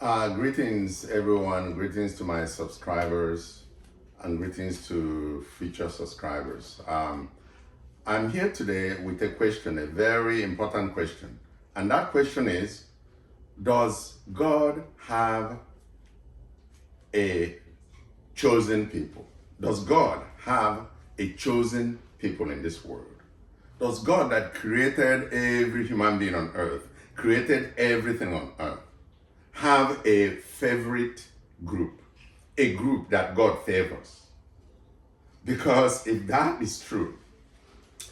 Greetings, everyone. Greetings to my subscribers and greetings to future subscribers. I'm here today with a question, a very important question. And that question is, does God have a chosen people? Does God have a chosen people in this world? Does God that created every human being on earth, created everything on earth, have a favorite group, a group that God favors? Because if that is true,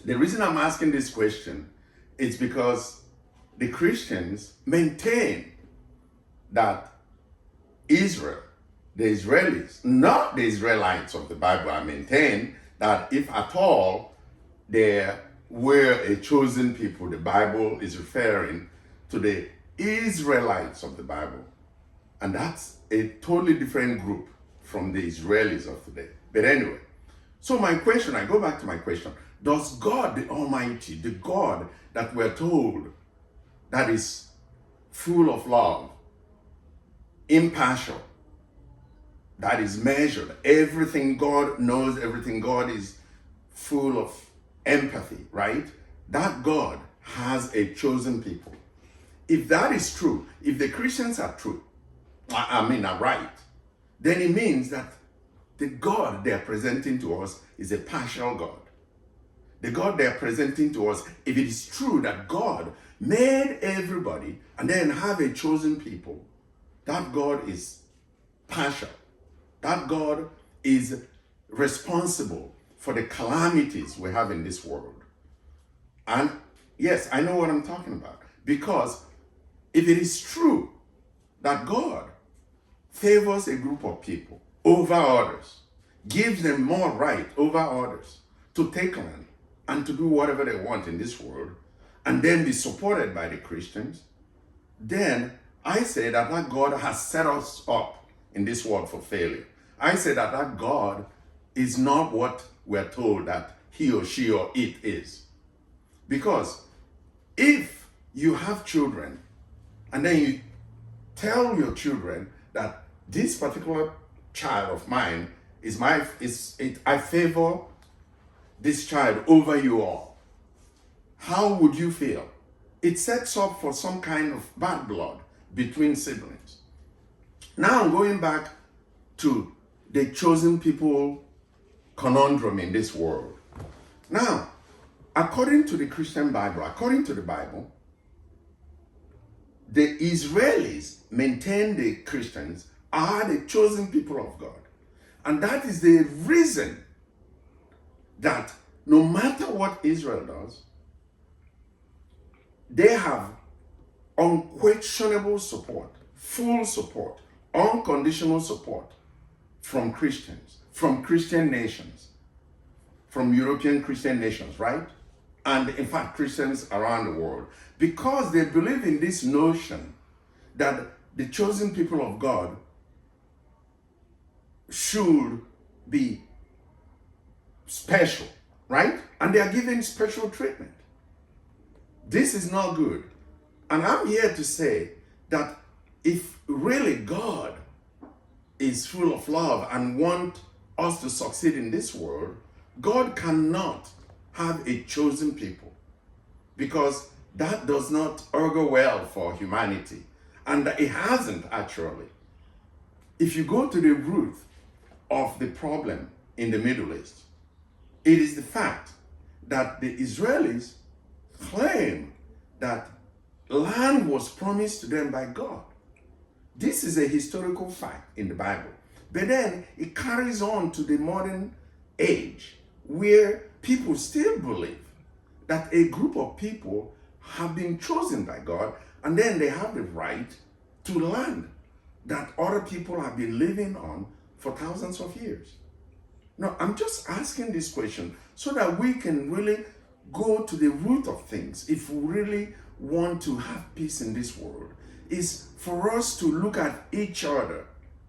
the reason I'm asking this question is because the Christians maintain that Israel, the Israelis, not the Israelites of the Bible, I maintain that if at all they were a chosen people, the Bible is referring to the Israelites of the Bible. And that's a totally different group from the Israelis of today. But anyway, so my question, I go back to my question. Does God the Almighty, the God that we're told that is full of love, impartial, that is measured, everything God knows, everything God is full of empathy, right? That God has a chosen people. If that is true, if the Christians are true, are right, then it means that the God they are presenting to us is a partial God. The God they are presenting to us, if it is true that God made everybody and then have a chosen people, that God is partial. That God is responsible for the calamities we have in this world. And yes, I know what I'm talking about. Because if it is true that God favors a group of people over others, gives them more right over others to take land and to do whatever they want in this world, and then be supported by the Christians, then I say that that God has set us up in this world for failure. I say that that God is not what we're told that he or she or it is. Because if you have children and then you tell your children that this particular child of mine I favor this child over you all, how would you feel? It sets up for some kind of bad blood between siblings. Now going back to the chosen people conundrum in this world. Now, according to the Christian Bible, according to the Bible, the Israelis maintain the Christians are the chosen people of God. And that is the reason that no matter what Israel does, they have unquestionable support, full support, unconditional support from Christians, from Christian nations, from European Christian nations, right? And in fact, Christians around the world, because they believe in this notion that the chosen people of God should be special, right? And they are given special treatment. This is not good. And I'm here to say that if really God is full of love and want us to succeed in this world, God cannot have a chosen people, because that does not augur well for humanity. And it hasn't actually. If you go to the root of the problem in the Middle East, it is the fact that the Israelis claim that land was promised to them by God. This is a historical fact in the Bible. But then it carries on to the modern age where people still believe that a group of people have been chosen by God and then they have the right to land that other people have been living on for thousands of years. Now, I'm just asking this question so that we can really go to the root of things. If we really want to have peace in this world, is for us to look at each other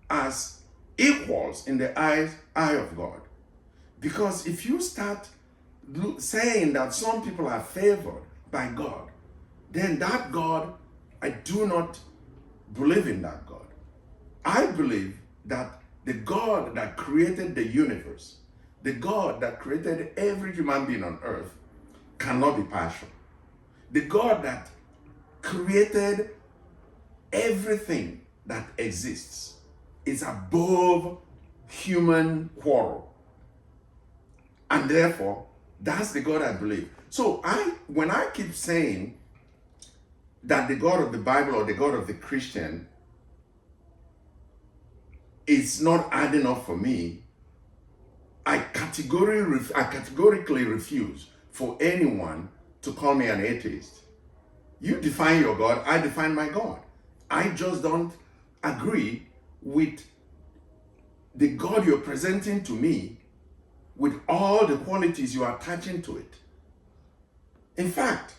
as equals in the eye of God. Because if you start saying that some people are favored by God, then that God, I do not believe in that God. I believe that the God that created the universe, the God that created every human being on earth, cannot be partial. The God that created everything that exists is above human quarrel. And therefore, that's the God I believe. So when I keep saying that the God of the Bible or the God of the Christian is not adding up for me, I categorically refuse for anyone to call me an atheist. You define your God, I define my God. I just don't agree with the God you're presenting to me with all the qualities you are attaching to it. In fact,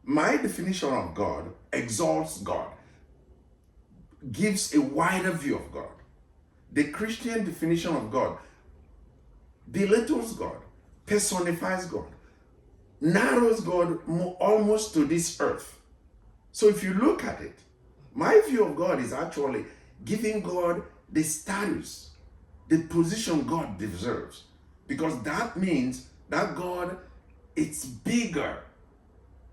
my definition of God exalts God, gives a wider view of God. The Christian definition of God belittles God, personifies God, narrows God almost to this earth. So if you look at it, my view of God is actually giving God the status, the position God deserves. Because that means that God is bigger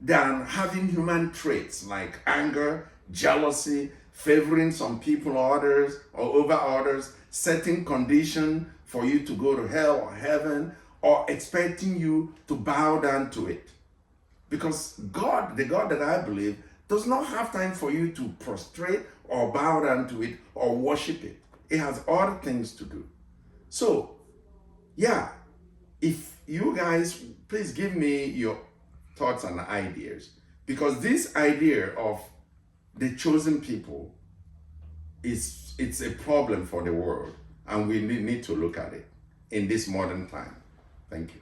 than having human traits like anger, jealousy, favoring some people or others or over others, setting condition for you to go to hell or heaven, or expecting you to bow down to it. Because God, the God that I believe, does not have time for you to prostrate or bow down to it or worship it. It has other things to do. So, yeah, if you guys, please give me your thoughts and ideas. Because this idea of the chosen people it's a problem for the world, and we need to look at it in this modern time. Thank you.